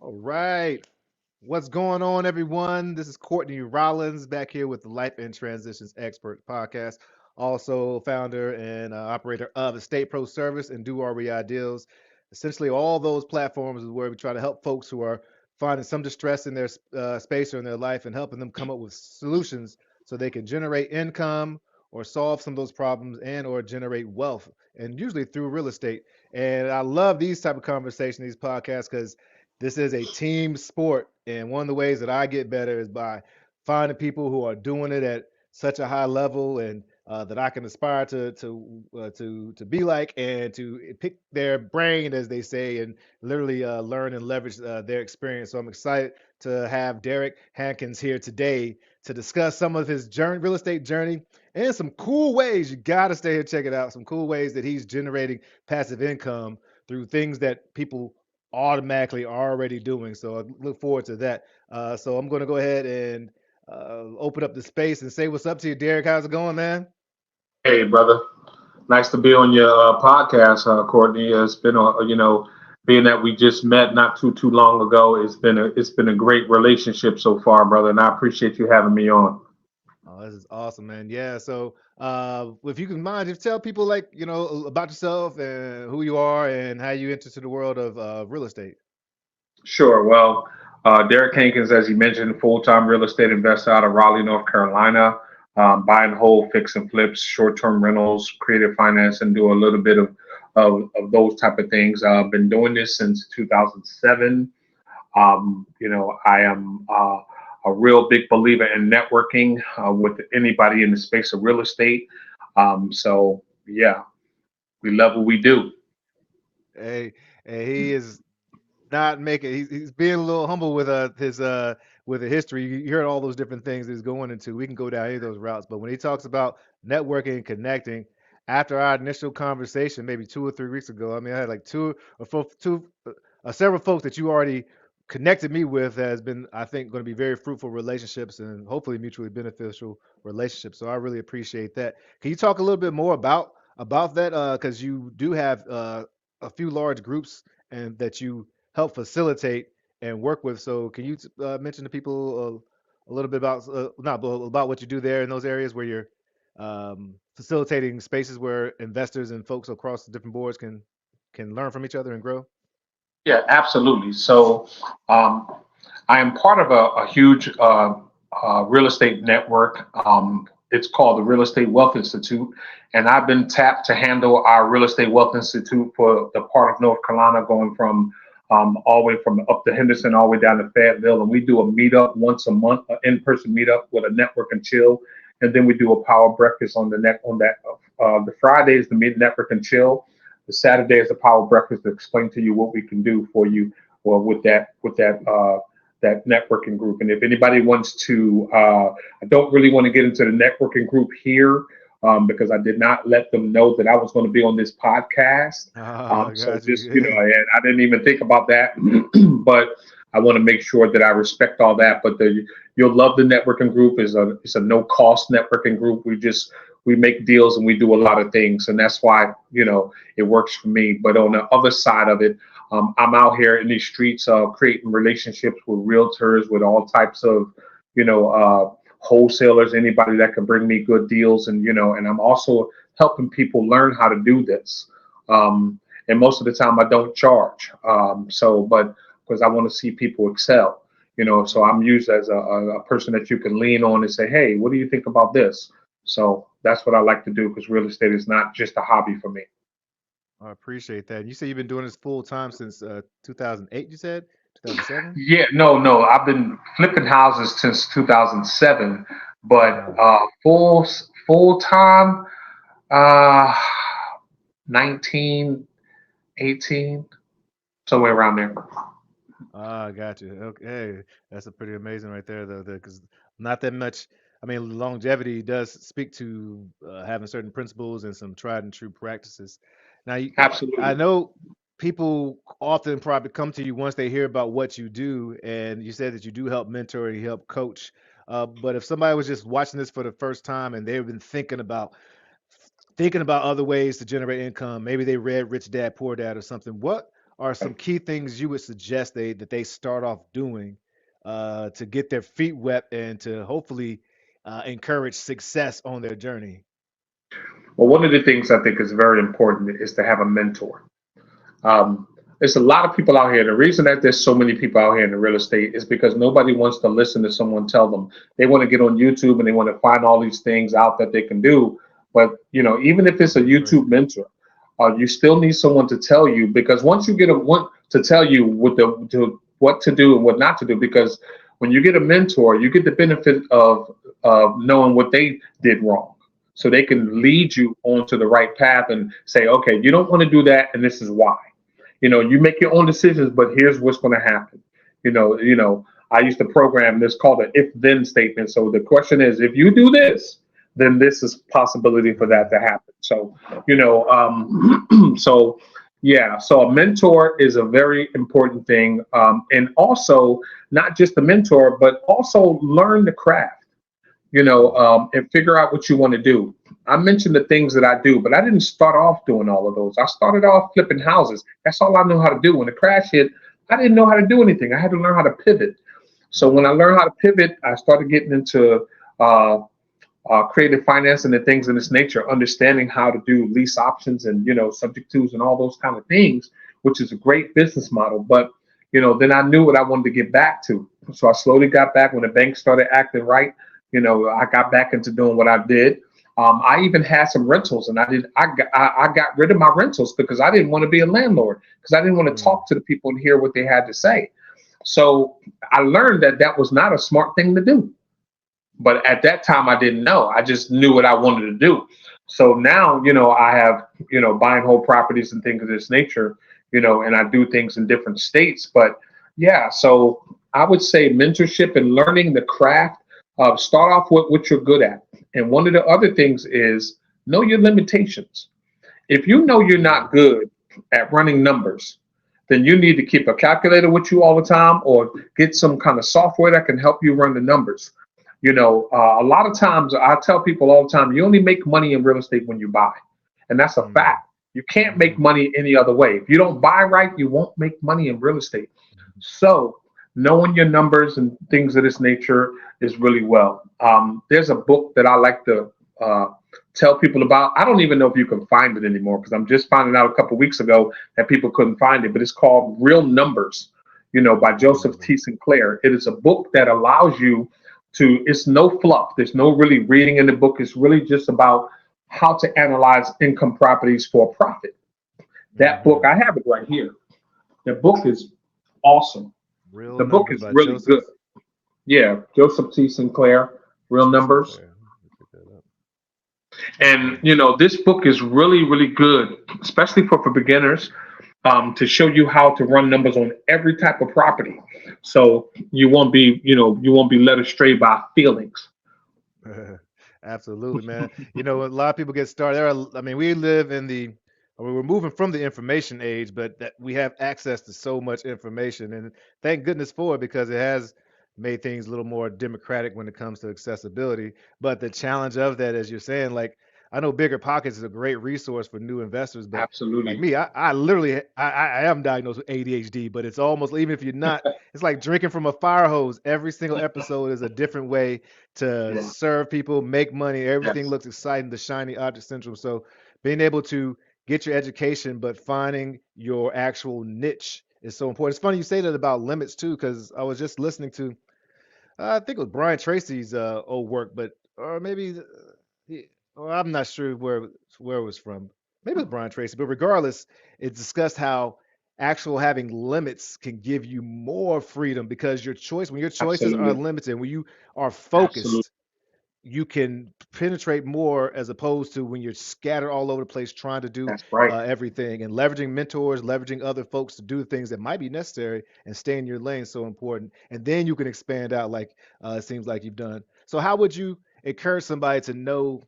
All right. What's going on, everyone? This is Courtney Rollins back here with the Life and Transitions Expert Podcast. Also, founder and operator of Estate Pro Service and Do REI Deals. Essentially, all those platforms is where we try to help folks who are finding some distress in their space or in their life and helping them come up with solutions so they can generate income or solve some of those problems and or generate wealth, and usually through real estate. And I love these type of conversations, these podcasts, because this is a team sport, and one of the ways that I get better is by finding people who are doing it at such a high level, and that I can aspire to be like, and to pick their brain, as they say, and literally learn and leverage their experience. So I'm excited to have Derrick Hankins here today to discuss some of his journey, real estate journey, and some cool ways. You got to stay here, check it out. Some cool ways that he's generating passive income through things that people automatically already doing. So I look forward to that. So I'm going to go ahead and open up the space and say what's up to you, Derek. How's it going, man? Hey, brother. Nice to be on your podcast, Courtney. It's been being that we just met not too long ago. It's been a great relationship so far, brother, and I appreciate you having me on. Oh, this is awesome, man. Yeah. So if you can mind, just tell people like about yourself and who you are and how you entered the world of real estate. Sure. Well, Derrick Hankins, as you mentioned, full-time real estate investor out of Raleigh, North Carolina. Buy and hold, fix and flips, short-term rentals, creative finance, and do a little bit of those type of things. I've been doing this since 2007. I am a real big believer in networking with anybody in the space of real estate. So yeah, we love what we do. Hey, hey, he is not making. He's being a little humble with the history. You heard all those different things he's going into. We can go down any of those routes, but when he talks about networking and connecting, after our initial conversation, maybe 2 or 3 weeks ago, I mean, I had like several folks that you already connected me with has been, I think, going to be very fruitful relationships and hopefully mutually beneficial relationships. So I really appreciate that. Can you talk a little bit more about that? Because you do have a few large groups and that you help facilitate and work with. So can you mention to people a little bit about not about what you do there in those areas where you're facilitating spaces where investors and folks across the different boards can learn from each other and grow? Yeah, absolutely. So um, I am part of a huge real estate network. It's called the Real Estate Wealth Institute, and I've been tapped to handle our Real Estate Wealth Institute for the part of North Carolina, going from all the way from up to Henderson, all the way down to Fayetteville. And we do a meetup once a month, an in-person meetup with a network and chill, and then we do a power breakfast on the net on that. The Friday is the meet network and chill. The Saturday is the power breakfast to explain to you what we can do for you, or that networking group. And if anybody wants to, I don't really want to get into the networking group here because I did not let them know that I was going to be on this podcast. Ah, So got just, you. and I didn't even think about that, but I want to make sure that I respect all that. But you'll love the networking group. It's a no cost networking group. We make deals and we do a lot of things, and that's why it works for me. But on the other side of it, I'm out here in these streets creating relationships with realtors, with all types of, wholesalers, anybody that can bring me good deals. And I'm also helping people learn how to do this. And most of the time I don't charge. But because I want to see people excel, so I'm used as a person that you can lean on and say, hey, what do you think about this? So that's what I like to do because real estate is not just a hobby for me. I appreciate that. You say you've been doing this full time since 2008, you said? 2007? Yeah, no. I've been flipping houses since 2007, but Uh, full time, uh, 19, 18, somewhere around there. I got you. Okay, that's a pretty amazing right there, though, because not that much. I mean, longevity does speak to having certain principles and some tried and true practices. Now, I Absolutely. know people often probably come to you once they hear about what you do, and you said that you do help mentor and you help coach. But if somebody was just watching this for the first time and they've been thinking about other ways to generate income, maybe they read Rich Dad Poor Dad or something. What are some key things you would suggest they start off doing to get their feet wet and to hopefully encourage success on their journey? Well, one of the things I think is very important is to have a mentor. Um, there's a lot of people out here. The reason that there's so many people out here in the real estate is because nobody wants to listen to someone tell them. They want to get on YouTube and they want to find all these things out that they can do. But even if it's a Right. YouTube mentor, you still need someone to tell you, because once you get a one to tell you what to do and what not to do, because when you get a mentor, you get the benefit of knowing what they did wrong. So they can lead you onto the right path and say, okay, you don't want to do that, and this is why. You make your own decisions, but here's what's going to happen. I used to program this called an if-then statement. So the question is, if you do this, then this is possibility for that to happen. So, so yeah, so a mentor is a very important thing. And also not just a mentor, but also learn the craft, and figure out what you want to do. I mentioned the things that I do, but I didn't start off doing all of those. I started off flipping houses. That's all I knew how to do. When the crash hit, I didn't know how to do anything. I had to learn how to pivot. So when I learned how to pivot, I started getting into creative financing and things of this nature, understanding how to do lease options and, subject tos and all those kind of things, which is a great business model. But, then I knew what I wanted to get back to. So I slowly got back when the bank started acting right. I got back into doing what I did. I even had some rentals, and I got rid of my rentals because I didn't want to be a landlord, because I didn't want to talk to the people and hear what they had to say. So I learned that that was not a smart thing to do. But at that time, I didn't know. I just knew what I wanted to do. So now, I have, buy and hold properties and things of this nature, and I do things in different states. But yeah, so I would say mentorship and learning the craft. Start off with what you're good at. And one of the other things is know your limitations. If you know you're not good at running numbers, then you need to keep a calculator with you all the time, or get some kind of software that can help you run the numbers. A lot of times I tell people all the time, you only make money in real estate when you buy. And that's a fact. You can't make money any other way. If you don't buy right, you won't make money in real estate. So knowing your numbers and things of this nature is really well. There's a book that I like to tell people about. I don't even know if you can find it anymore, because I'm just finding out a couple weeks ago that people couldn't find it, but it's called Real Numbers, by Joseph T. Sinclair. It is a book that allows you to, it's no fluff. There's no really reading in the book. It's really just about how to analyze income properties for profit. That book, I have it right here. The book is awesome. Real The book numbers is by really Joseph. good. Yeah, Joseph T. Sinclair, Real Numbers. Sinclair. Let me pick that up. And this book is really, really good, especially for beginners, to show you how to run numbers on every type of property. So you won't be led astray by feelings. Absolutely, man. A lot of people get started. We live in we're moving from the information age, but that we have access to so much information, and thank goodness for it, because it has made things a little more democratic when it comes to accessibility. But the challenge of that, as you're saying, like, I know Bigger Pockets is a great resource for new investors, but like Absolutely. me, I literally I am diagnosed with ADHD, but it's almost, even if you're not, it's like drinking from a fire hose. Every single episode is a different way to Yeah. serve people, make money. Everything Yes. looks exciting, the shiny object syndrome. So being able to get your education, but finding your actual niche is so important. It's funny you say that about limits too, because I was just listening to, I think it was Brian Tracy's old work, but or maybe well, I'm not sure where it was from. Maybe it was Brian Tracy, but regardless, it discussed how actual having limits can give you more freedom, because when your choices are Absolutely. limited, when you are Absolutely. focused, you can penetrate more, as opposed to when you're scattered all over the place trying to do That's right. everything. And leveraging mentors, leveraging other folks to do things that might be necessary and stay in your lane is so important. And then you can expand out, like it seems like you've done. So how would you encourage somebody to know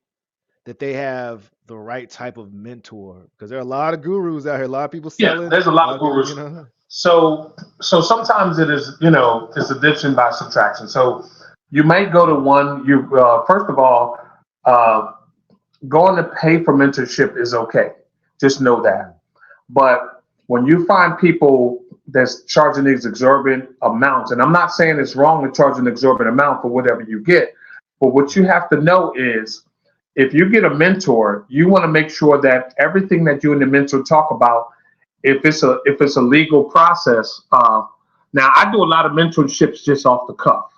that they have the right type of mentor? Because there are a lot of gurus out here, a lot of people Yeah, selling, there's a a lot lot of of people, gurus. So sometimes it is, it's addition by subtraction. So you might go to one. You first of all, uh, going to pay for mentorship is okay. Just know that. But when you find people that's charging these exorbitant amounts, and I'm not saying it's wrong to charge an exorbitant amount for whatever you get, but what you have to know is if you get a mentor, you want to make sure that everything that you and the mentor talk about, if it's a legal process. Now, I do a lot of mentorships just off the cuff.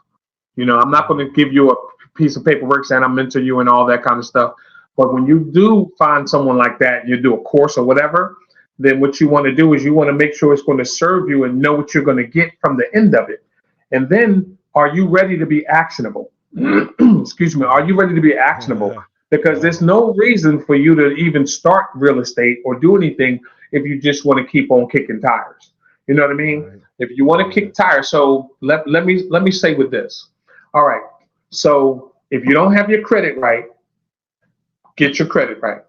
I'm not going to give you a piece of paperwork saying I mentor you and all that kind of stuff. But when you do find someone like that, you do a course or whatever, then what you want to do is you want to make sure it's going to serve you and know what you're going to get from the end of it. And then, are you ready to be actionable? Excuse me. Are you ready to be actionable? Because there's no reason for you to even start real estate or do anything if you just want to keep on kicking tires. You know what I mean? Right. If you want to kick tires, so let me say with this. All right. So if you don't have your credit right, get your credit right.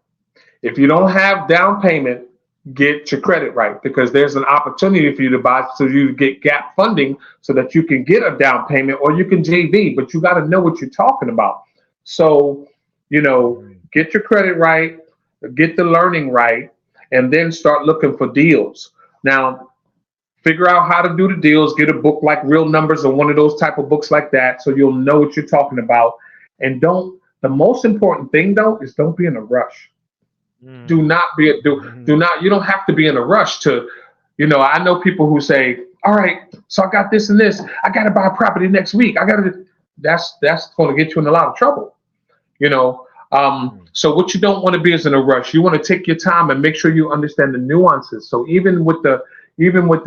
If you don't have down payment, get your credit right, because there's an opportunity for you to buy, so you get gap funding so that you can get a down payment, or you can JV, but you got to know what you're talking about. So, get your credit right, get the learning right, and then start looking for deals. Now, figure out how to do the deals, get a book like Real Numbers or one of those type of books like that, so you'll know what you're talking about. And the most important thing though is don't be in a rush. Do not be do not, you don't have to be in a rush to, I know people who say, all right, so I got this and this, I got to buy a property next week. That's going to get you in a lot of trouble. So what you don't want to be is in a rush. You want to take your time and make sure you understand the nuances. So even with the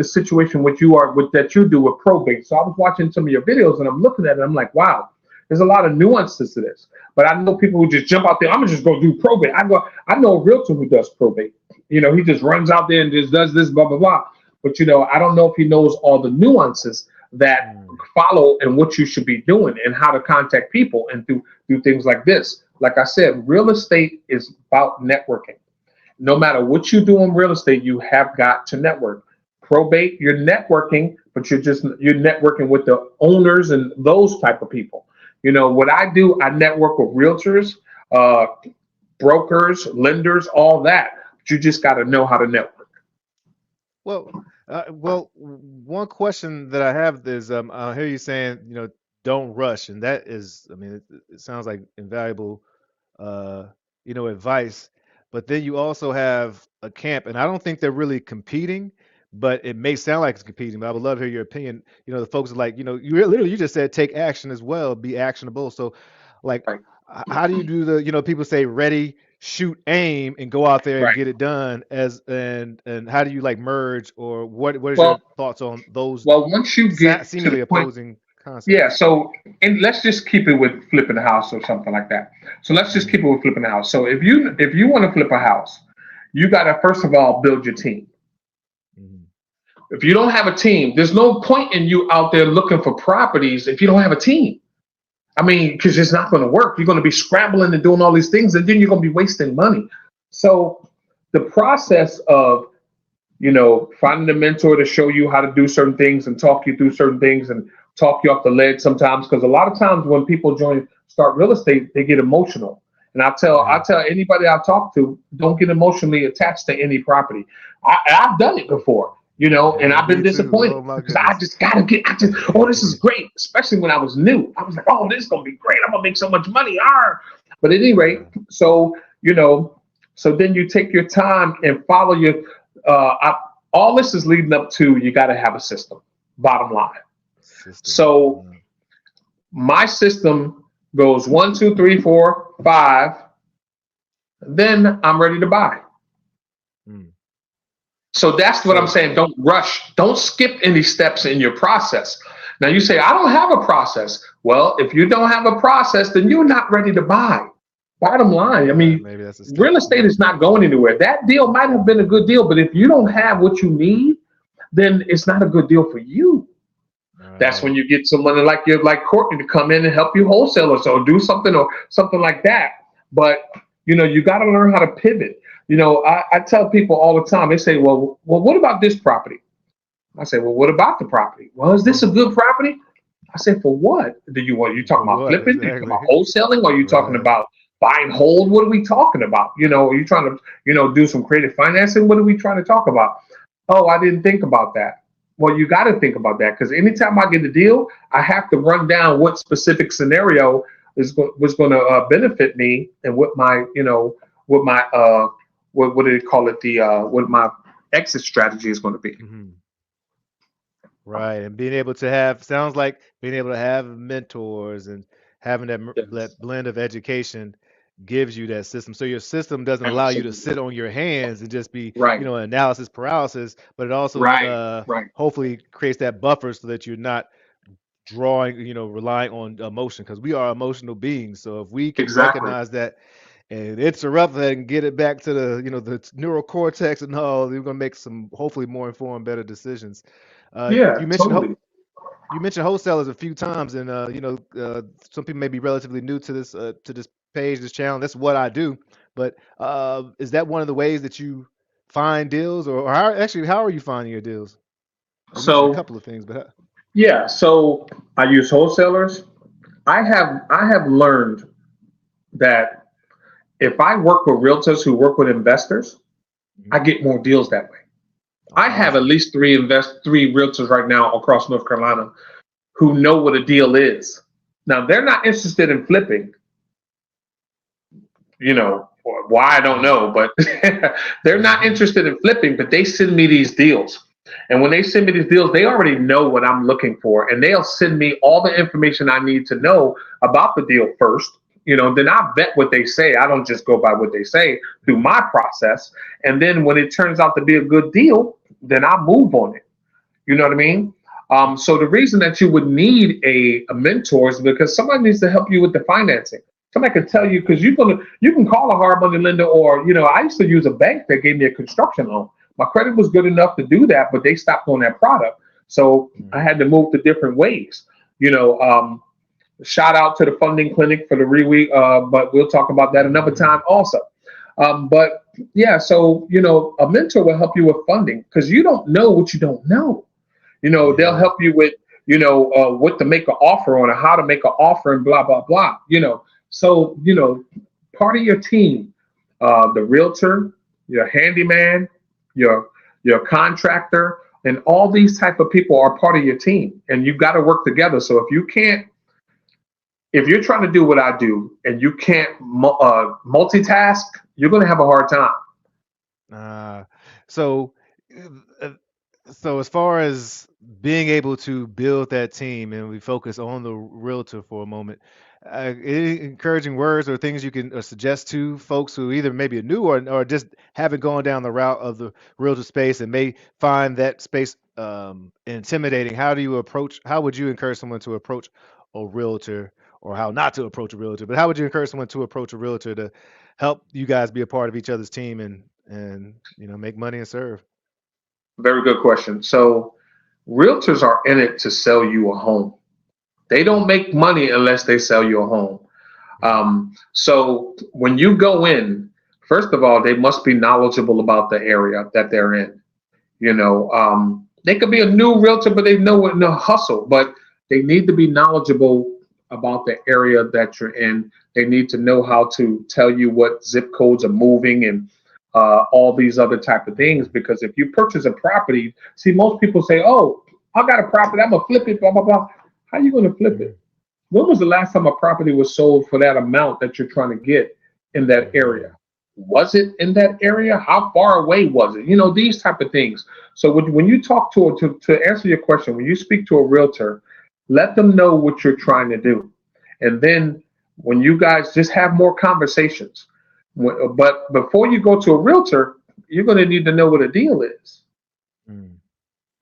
situation that you do with probate. So I was watching some of your videos and I'm looking at it. I'm like, wow, there's a lot of nuances to this. But I know people who just jump out there. I'm gonna just go do probate. I know a realtor who does probate. He just runs out there and just does this, blah, blah, blah. But I don't know if he knows all the nuances that follow and what you should be doing and how to contact people and do things like this. Like I said, real estate is about networking. No matter what you do in real estate, you have got to network. Probate, you're networking, but you're networking with the owners and those type of people. What I do, I network with realtors, brokers, lenders, all that. But you just got to know how to network. Well, one question that I have is, I hear you saying, don't rush, and that is, it sounds like invaluable, advice. But then you also have a camp, and I don't think they're really competing, but it may sound like it's competing. But I would love to hear your opinion. The folks are like, you just said take action as well, be actionable. So, like, how do you do the, people say ready, shoot, aim, and go out there and get it done, and how do you like merge, or what is your thoughts on those? Well, once you get seemingly opposing concepts. Yeah. So, and let's just keep it with flipping a house or something like that. So let's just keep it with flipping a house. So if you want to flip a house, you got to first of all build your team. If you don't have a team, there's no point in you out there looking for properties if you don't have a team. Because it's not going to work. You're going to be scrambling and doing all these things, and then you're going to be wasting money. So the process of, finding a mentor to show you how to do certain things and talk you through certain things and talk you off the ledge sometimes, because a lot of times when people start real estate, they get emotional. And I tell anybody I talk to, don't get emotionally attached to any property. I've done it before. And I've been disappointed because I just this is great. Especially when I was new. I was like, oh, this is going to be great. I'm going to make so much money. But at any rate, so then you take your time and follow your, all this is leading up to, you got to have a system, bottom line. So my system goes 1, 2, 3, 4, 5. Then I'm ready to buy. So that's what I'm saying. Don't rush. Don't skip any steps in your process. Now you say, I don't have a process. Well, if you don't have a process, then you're not ready to buy. Bottom line. Real estate is not going anywhere. That deal might have been a good deal, but if you don't have what you need, then it's not a good deal for you. That's when you get someone like Courtney to come in and help you wholesale or do something like that. But you got to learn how to pivot. I tell people all the time, they say, well, what about this property? I say, well, what about the property? Well, is this a good property? I say, for what do you want? You talking about flipping? Exactly. You talking about wholesaling? Or are you talking about buy and hold? What are we talking about? Are you trying to, do some creative financing? What are we trying to talk about? Oh, I didn't think about that. Well, you got to think about that because anytime I get a deal, I have to run down what specific scenario was going to benefit me and what my, what my, what do they call it? What my exit strategy is going to be. Hmm. Right, and being able to have sounds like being able to have mentors and having Yes. that blend of education gives you that system. So your system doesn't allow you to Absolutely. sit on your hands and just be, Right. analysis paralysis, but it also Right. Right. hopefully creates that buffer so that you're not drawing, relying on emotion because we are emotional beings. So if we can Exactly. recognize that and interrupt that and get it back to the, the neural cortex and all, we're gonna make some hopefully more informed, better decisions. Yeah. You mentioned Totally. you mentioned wholesalers a few times, and some people may be relatively new to this page, this channel. That's what I do. But is that one of the ways that you find deals, or how are you finding your deals? You mentioned a So couple of things, but yeah. So I use wholesalers. I have learned that if I work with realtors who work with investors, I Mhm. get more deals that way. Oh, I have at awesome. least three realtors right now across North Carolina who know what a deal is. Now they're not interested in flipping, why I don't Mhm. know, but they're not interested in flipping, but they send me these deals. And when they send me these deals, they already know what I'm looking for, and they'll send me all the information I need to know about the deal first. Then I vet what they say. I don't just go by what they say through Mhm. my process. And then when it turns out to be a good deal, then I move on it. You know what I mean? So the reason that you would need a mentor is because somebody needs to help you with the financing. Somebody can tell you because you can call a hard money lender, or I used to use a bank that gave me a construction loan. My credit was good enough to do that, but they stopped on that product, so I Mhm. had to move to different ways. You know, um, Shout out to the funding clinic for the reweek, but we'll talk about that another time Mhm. also. But yeah, so a mentor will help you with funding because you don't know what you don't know. They'll Yeah. help you with what to make an offer on, or how to make an offer, and blah blah blah. So part of your team, the realtor, your handyman, your contractor, and all these type of people are part of your team, and you've got to work together. So if you're trying to do what I do and you can't multitask, you're going to have a hard time. Uh, so, uh, so as far as being able to build that team, and we focus on the realtor for a moment, any encouraging words or things you can suggest to folks who either maybe are new or just haven't gone down the route of the realtor space and may find that space intimidating? How would you encourage someone to approach a realtor, or how not to approach a realtor, but how would you encourage someone to approach a realtor to help you guys be a part of each other's team and make money and serve? Very good question. So realtors are in it to sell you a home. They don't make money unless they sell you a home. Mhm. So when you go in, first of all, they must be knowledgeable about the area that they're in. They could be a new realtor, but they know what no hustle, but they need to be knowledgeable about the area that you're in. They need to know how to tell you what zip codes are moving and all these other type of things. Mhm. Because if you purchase a property, see, most people say, "Oh, I got a property, I'm gonna flip it." Blah blah blah. How are you gonna flip it? Mhm. When was the last time a property was sold for that amount that you're trying to get in that area? Mhm. Was it in that area? How far away was it? These type of things. So when you talk to answer your question, when you speak to a realtor, let them know what you're trying to do. And then when you guys just have more conversations. But before you go to a realtor, you're going to need to know what a deal is. Mhm.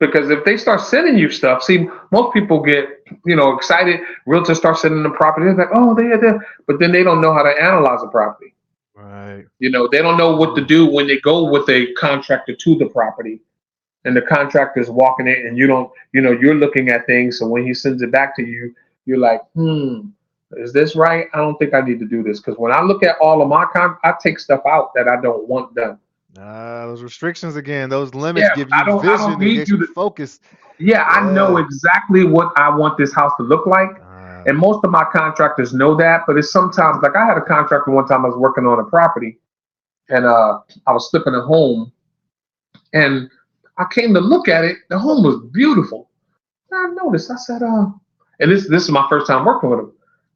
Because if they start sending you stuff, see, most people get, excited. Realtors start sending them property. They're like, oh, they're, but then they don't know how to analyze a property. Right. They don't know what to Mm. do when they go with a contractor to the property, and the contractor is walking it, and you don't, you're looking at things. So when he sends it back to you, you're like, is this right? I don't think I need to do this because when I look at all of I take stuff out that I don't want done. Those restrictions again, those limits Yeah, give I you don't vision and need get you you to. focused. Yeah, I know Yeah. exactly what I want this house to look like. Uh, And most of my contractors know that, but it's sometimes like I had a contractor one time I was working on a property and I was flipping a home and I came to look at it. The home was beautiful. And I noticed. I said, and this is my first time working with him.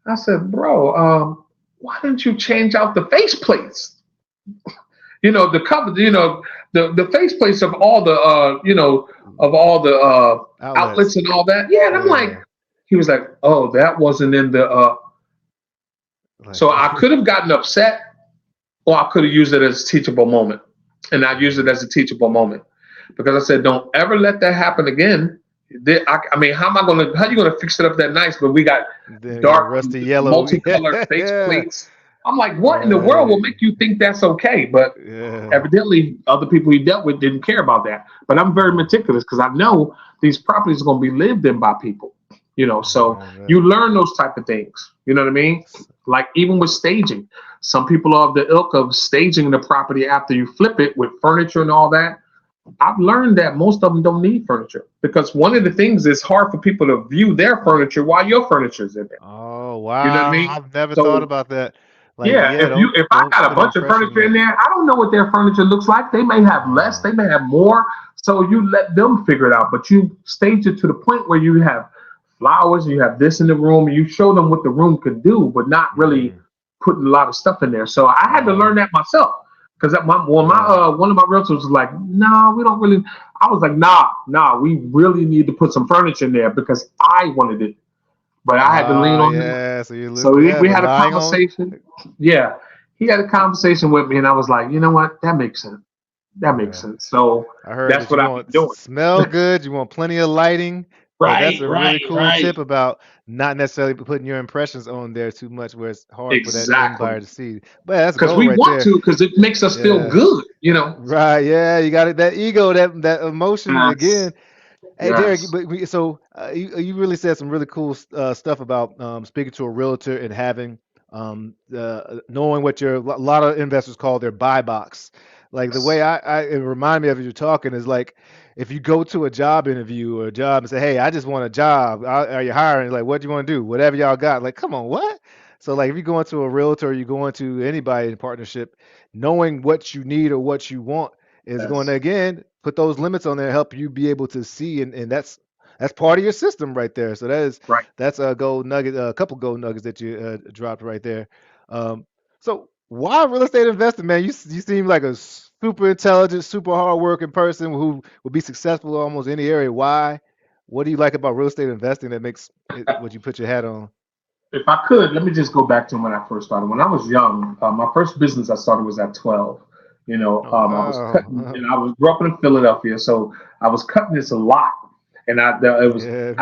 I said, bro, why didn't you change out the faceplates? The cover, the faceplates of all the, of all the outlets and all that. Yeah, and I'm like, he was like, oh, that wasn't in the. So I could have gotten upset, or I could have used it as a teachable moment, and I used it as a teachable moment because I said, don't ever let that happen again. I mean, how are you gonna fix it up that nice? But we got dark, rusty yellow, multicolored faceplates. I'm like, what in the world will make you think that's okay? But evidently, other people he dealt with didn't care about that. But I'm very meticulous because I know these properties are going to be lived in by people. So you learn those type of things. You know what I mean? Like even with staging, some people are of the ilk of staging the property after you flip it with furniture and all that. I've learned that most of them don't need furniture because one of the things is hard for people to view their furniture while your furniture's in there. Oh wow! You know what I mean? I've never thought about that. Like, If I got a bunch of furniture in there, I don't know what their furniture looks like. They may have less, they may have more. So you let them figure it out. But you stage it to the point where you have flowers, you have this in the room, and you show them what the room could do, but not really putting a lot of stuff in there. So I had to learn that myself. Because one of my realtors was like, no, we don't really. I was like, nah, we really need to put some furniture in there because I wanted it. But I had to lean on him. So we had a conversation. Yeah, he had a conversation with me, and I was like, you know what? That makes sense. That makes sense. So I heard that's what I'm doing. Smell good. You want plenty of lighting. Right. That's a really cool tip about not necessarily putting your impressions on there too much, where it's hard for that end buyer to see. But that's because we want to, because it makes us feel good. Right. Yeah. You got it. That ego, that emotion again. Hey, Derrick, you really said some really cool stuff about speaking to a realtor and having knowing what a lot of investors call their buy box. Like the way it reminded me of you talking is like if you go to a job interview or a job and say, hey, I just want a job. Are you hiring? Like, what do you want to do? Whatever y'all got. Like, come on, what? So like if you go into a realtor or you go into anybody in partnership, knowing what you need or what you want is going to again put those limits on there, help you be able to see, and that's part of your system right there. So that's a gold nugget, a couple gold nuggets that you dropped right there. So why real estate investing, man? You seem like a super intelligent, super hardworking person who would be successful in almost any area. Why? What do you like about real estate investing that makes it what you put your hat on? If I could, let me just go back to when I first started. When I was young, my first business I started was at 12. I was cutting, and I grew up in Philadelphia, so I was cutting this a lot. And I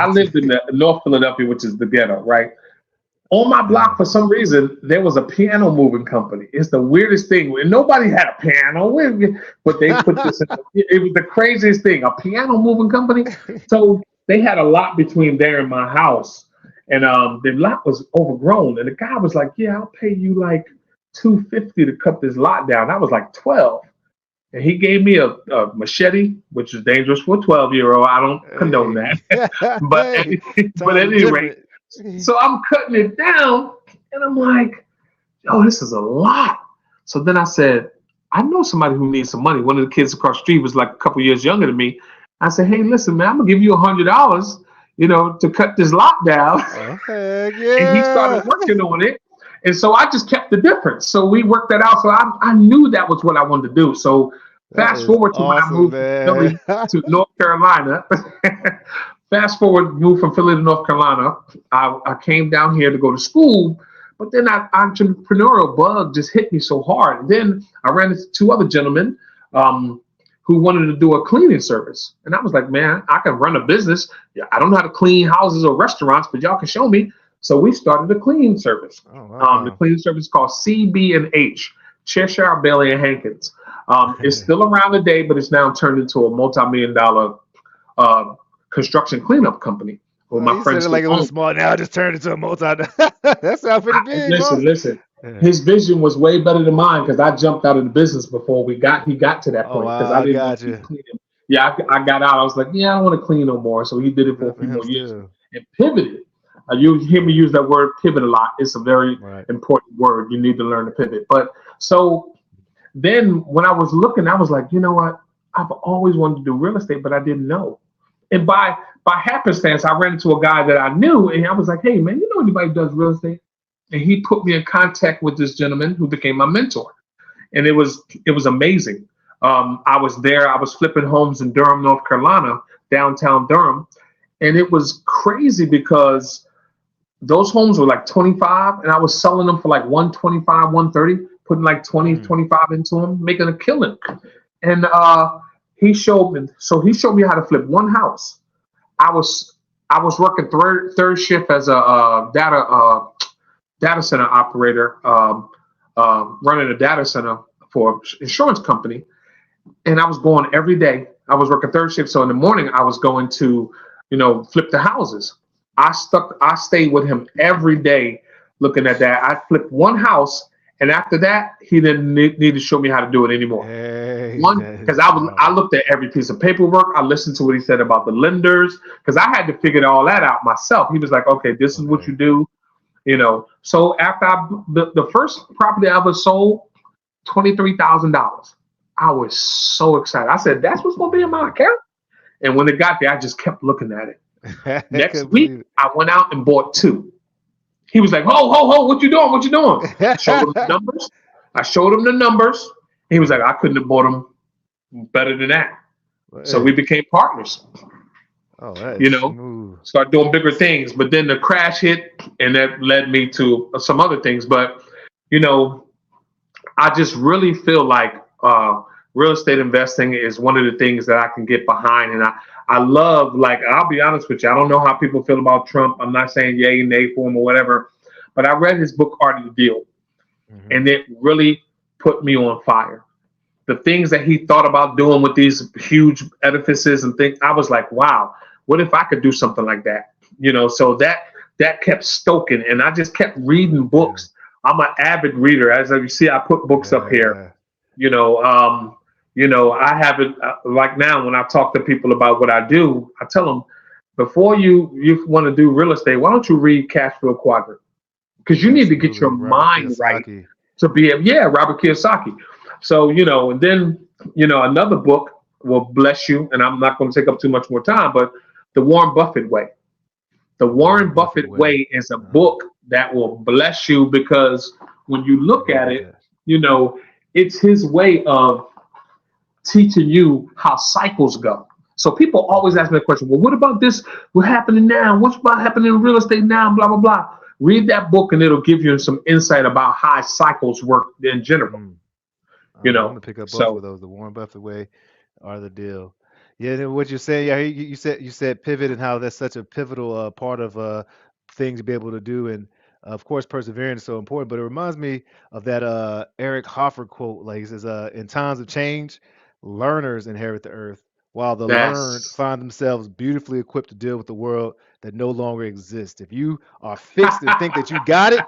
lived in the North Philadelphia, which is the ghetto, right? On my block, for some reason, there was a piano moving company. It's the weirdest thing. And nobody had a piano, but they put this in. It was the craziest thing, a piano moving company. So they had a lot between there and my house. And the lot was overgrown. And the guy was like, yeah, I'll pay you like $250 to cut this lot down. I was like 12. And he gave me a machete, which is dangerous for a 12-year-old. I don't condone that. but at any rate, so I'm cutting it down, and I'm like, yo, this is a lot. So then I said, I know somebody who needs some money. One of the kids across the street was like a couple years younger than me. I said, hey, listen, man, I'm going to give you $100, to cut this lot down. And he started working on it. And so I just kept the difference. So we worked that out. So I knew that was what I wanted to do. So fast forward to when I moved to North Carolina. Fast forward, moved from Philly to North Carolina. I came down here to go to school, but then entrepreneurial bug just hit me so hard. And then I ran into two other gentlemen who wanted to do a cleaning service. And I was like, man, I can run a business. Yeah, I don't know how to clean houses or restaurants, but y'all can show me. So we started a cleaning service. Oh, wow. The cleaning service is called CB&H, Cheshire, Bailey, and Hankins. It's still around today, but it's now turned into a multi-million-dollar construction cleanup company. Well, my friends said it like it was small. Now it just turned into a multi. That sounds pretty big. Listen. His vision was way better than mine because I jumped out of the business before he got to that point. Because I didn't want to keep cleaning. Yeah, I got out. I was like, yeah, I don't want to clean no more. So he did it for a few more years and pivoted. You hear me use that word pivot a lot. It's a very important word. You need to learn to pivot. But so then when I was looking, I was like, you know what? I've always wanted to do real estate, but I didn't know. And by happenstance, I ran into a guy that I knew, and I was like, "Hey, man, you know anybody who does real estate?" And he put me in contact with this gentleman who became my mentor, and it was amazing. I was there. I was flipping homes in Durham, North Carolina, downtown Durham, and it was crazy because those homes were like 25, and I was selling them for like 125, 130, putting like 20, Mm. 25 into them, making a killing. And he showed me how to flip one house. I was I was working third shift as a data center operator, running a data center for an insurance company, and I was going every day. I was working third shift, so in the morning I was going to, flip the houses. I stayed with him every day, looking at that. I flipped one house, and after that, he didn't need to show me how to do it anymore. Hey, One, that because is I powerful. looked at every piece of paperwork. I listened to what he said about the lenders, because I had to figure all that out myself. He was like, "Okay, this is what Okay. you do." So after the first property I ever sold, $23,000. I was so excited. I said, "That's what's going to be in my Wow. account." And when it got there, I just kept looking at it. I Next couldn't week, believe I went out and bought two. He was like, "Ho, ho, ho, what you doing? What you doing?" I showed him the it. numbers. I showed him the numbers. He was like, Right. "I couldn't have bought them better than that." So we Hey. became partners, Oh, that is you know, smooth. start doing bigger things. But then the crash hit, and that led me to some other things. But, you know, I just really feel like real estate investing is one of the things that I can get behind. And I love, like, I'll be honest with you, I don't know how people feel about Trump. I'm not saying yay, nay for him or whatever. But I read his book, Art of the Deal, Hmm. and it really put me on fire. The things that he thought about doing with these huge edifices and things, I was like, wow, what if I could do something like that? So that kept stoking, and I just kept reading Yeah. books. I'm an avid reader, as you see. I put books up here. Yeah. You know, um, I have it like now when I talk to people about what I do. I tell them before you want to do real estate, why don't you read Cash Flow Quadrant? Because you need to get your Absolutely. Robert mind right Kiyosaki. to be able, yeah, Robert Kiyosaki. So, and then, another book will bless you, and I'm not going to take up too much more time, but The Warren Buffett Way. The Warren Warren Buffett Buffett way. Way is a Uh-huh. book that will bless you because when you Let look me look at at it, that. it's his way of teaching you how cycles go. So people always Okay. ask me the question, well, what about this? What's happening now? What's about happening in real estate now? Blah, blah, blah. Read that book and it'll give you some insight about how cycles work in general, Mm. you I'm know. gonna pick up both of So those. The Warren Buffett way are the deal. Yeah, and what you're saying, yeah, you said pivot and how that's such a pivotal part of things to be able to do, and of course perseverance is so important. But it reminds me of that Eric Hoffer quote, like he says, "In times of change, learners inherit the earth, while the learned that's find themselves beautifully equipped to deal with the world that no longer exists." If you are fixed and think that you got it,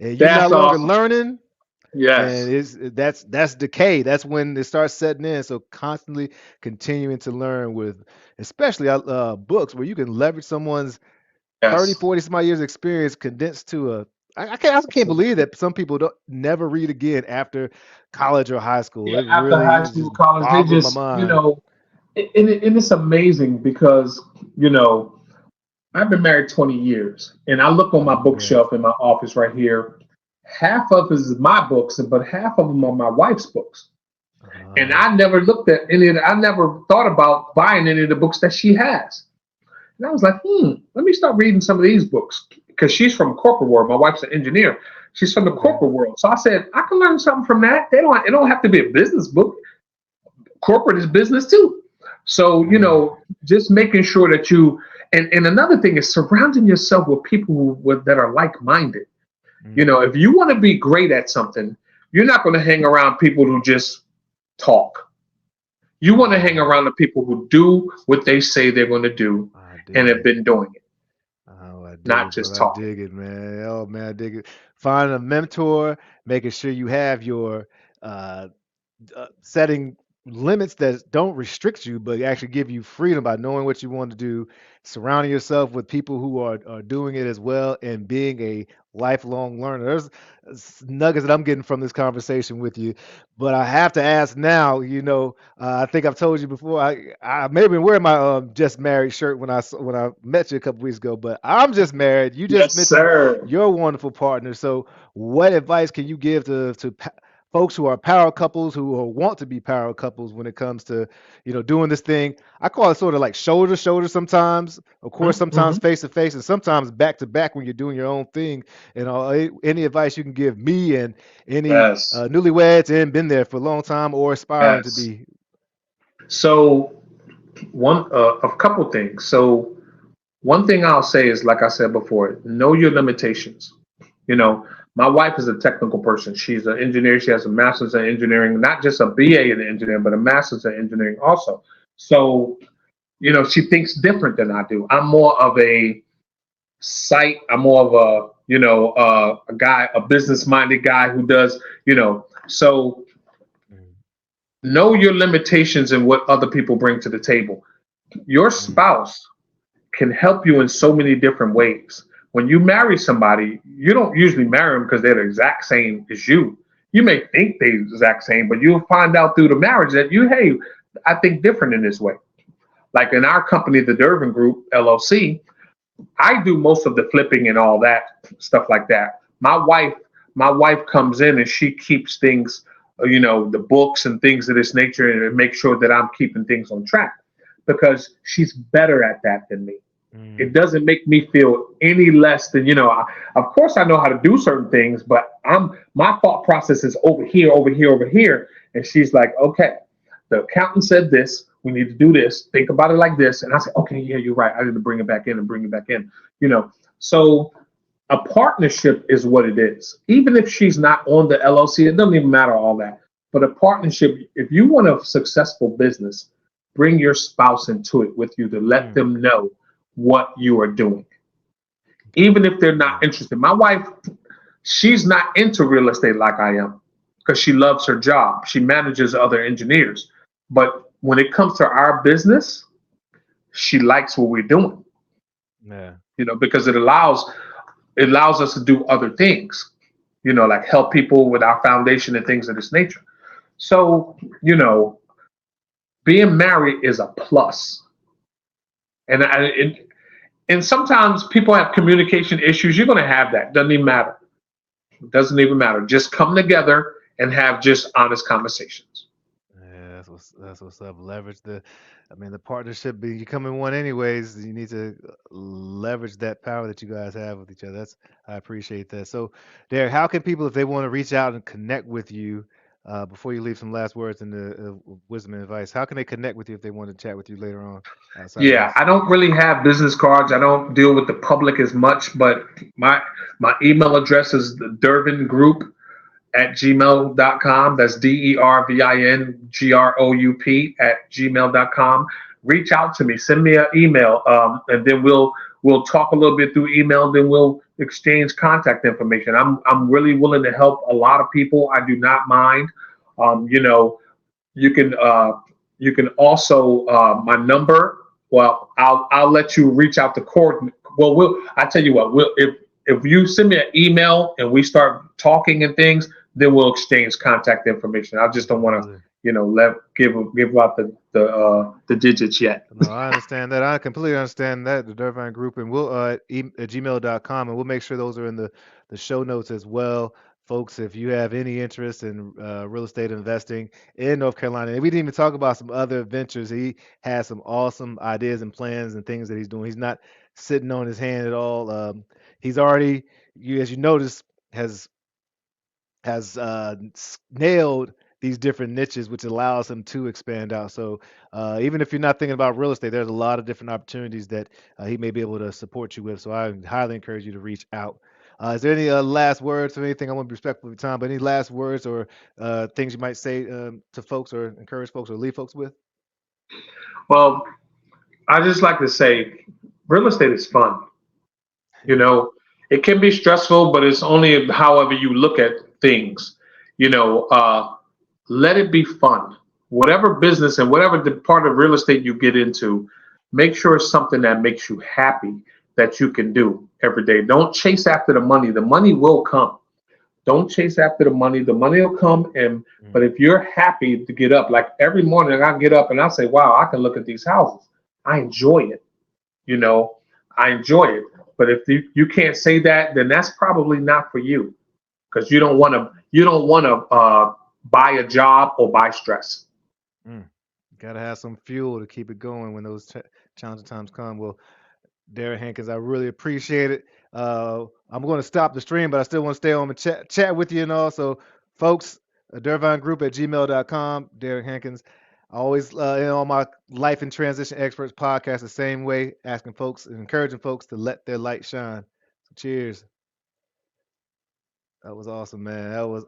and you're no that's longer awesome. learning, then Yes. that's decay. That's when it starts setting in. So constantly continuing to learn with, especially books where you can leverage someone's 30, Yes. 40 some odd years experience condensed to a. I can't believe that some people don't never read again after college or high school. Yeah, It after really high it school, just college, they boggles my just, mind. and it's amazing because, you know, I've been married 20 years, and I look on my Oh, congrats. bookshelf in my office right here. Half of it is my books, but half of them are my wife's books. And Uh, I never looked at any of the, I never thought about buying any of the books that she has. And I was like, let me start reading some of these books because she's from corporate world. My wife's an engineer. She's from the okay. corporate world. So I said, I can learn something from that. It don't have to be a business book. Corporate is business too. So, Yeah. just making sure that and another thing is surrounding yourself with people that are like minded. Hmm. If you want to be great at something, you're not going to hang around people who just talk. You want to hang Right. around the people who do what they say they're going to do I and dig have it. been doing it, Oh, I dig not it, brother. just I talking. dig it, man. Oh, man, I dig it. Finding a mentor, making sure you have your uh, setting. limits that don't restrict you, but actually give you freedom by knowing what you want to do, surrounding yourself with people who are doing it as well, and being a lifelong learner. There's nuggets that I'm getting from this conversation with you, but I have to ask now. I think I've told you before. I may have been wearing my just married shirt when I met you a couple weeks ago, but I'm just married. You just Yes, mentioned sir. your wonderful partner. So, what advice can you give to folks who are power couples who want to be power couples when it comes to doing this thing? I call it sort of like shoulder to shoulder sometimes, of course sometimes Mm-hmm. face to face, and sometimes back to back when you're doing your own thing. And any advice you can give me and any Yes, newlyweds and been there for a long time or aspiring to yes. be. So a couple things. So one thing I'll say is, like I said before, know your limitations. You know, my wife is a technical person. She's an engineer. She has a master's in engineering, not just a BA in engineering, but a master's in engineering also. So, she thinks different than I do. I'm more of a I'm more of a guy, a business minded guy who does, so Mm, know your limitations and what other people bring to the table. Your mm, spouse can help you in so many different ways. When you marry somebody, you don't usually marry them because they're the exact same as you. You may think they're the exact same, but you'll find out through the marriage that hey, I think different in this way. Like in our company, the Durbin Group LLC, I do most of the flipping and all that stuff like that. My wife comes in and she keeps things, the books and things of this nature, and makes sure that I'm keeping things on track because she's better at that than me. It mm, doesn't make me feel any less than of course I know how to do certain things, but my thought process is over here, over here, over here, and she's like, okay, the accountant said this, we need to do this, think about it like this, and I said, okay, yeah, you're right, I need to bring it back in and bring it back in, so a partnership is what it is. Even if she's not on the LLC, it doesn't even matter all that. But a partnership, if you want a successful business, bring your spouse into it with you to let mm. them know what you are doing, Okay. even if they're Yeah. not interested. My wife, she's not into real estate like I am because she loves her job. She manages other engineers. But when it comes to our business, she likes what we're doing, Yeah. because it allows us to do other things, like help people with our foundation and things of this nature. So, being married is a plus. And sometimes people have communication issues. You're going to have that. Doesn't even matter. Doesn't even matter. Just come together and have just honest conversations. Yeah, that's what's up. Leverage I mean, the partnership becoming one anyways. You need to leverage that power that you guys have with each other. I appreciate that. So, Derek, how can people, if they want to reach out and connect with you, before you leave some last words and wisdom and advice, how can they connect with you if they want to chat with you later on outside of Yeah, this? I don't really have business cards. I don't deal with the public as much, but my email address is the Dervin Group at gmail.com. That's DERVINGROUP at gmail.com. Reach out to me, send me an email, and then we'll talk a little bit through email. Then we'll exchange contact information. I'm really willing to help a lot of people. I do not mind. Um, you know, you can also my number. Well, I'll let you reach out to court. Well, I tell you what. If you send me an email and we start talking and things, then we'll exchange contact information. I just don't want to, Absolutely. let give out the digits yet. No, I understand that. I completely understand that, the Durvine Group, and we'll at gmail.com, and we'll make sure those are in the show notes as well. Folks, if you have any interest in real estate investing in North Carolina, and we didn't even talk about some other ventures. He has some awesome ideas and plans and things that he's doing. He's not sitting on his hand at all. He's already, as you notice, has nailed these different niches, which allows him to expand out. So even if you're not thinking about real estate, there's a lot of different opportunities that he may be able to support you with. So I highly encourage you to reach out. Is there any last words or anything? I want to be respectful of your time, but any last words or things you might say to folks or encourage folks or leave folks with? Well, I just like to say, real estate is fun. You know, it can be stressful, but it's only however you look at things. You know, let it be fun. whatever business and whatever the part of real estate you get into, make sure it's something that makes you happy that you can do every day. Don't chase after the money. The money will come. Don't chase after the money. The money will come, and but if you're happy to get up, like every morning I get up and I say, "Wow, I can look at these houses. I enjoy it." You know, I enjoy it. But if you can't say that, then that's probably not for you because you don't want to buy a job or buy stress. Mm. Got to have some fuel to keep it going when those challenging times come. Well, Derrick Hankins, I really appreciate it. I'm going to stop the stream, but I still want to stay on and chat with you and all. So, folks, Dervine at gmail.com, Derrick Hankins. I always, on my Life and Transition Experts podcast, the same way, asking folks and encouraging folks to let their light shine. So cheers. That was awesome, man. That was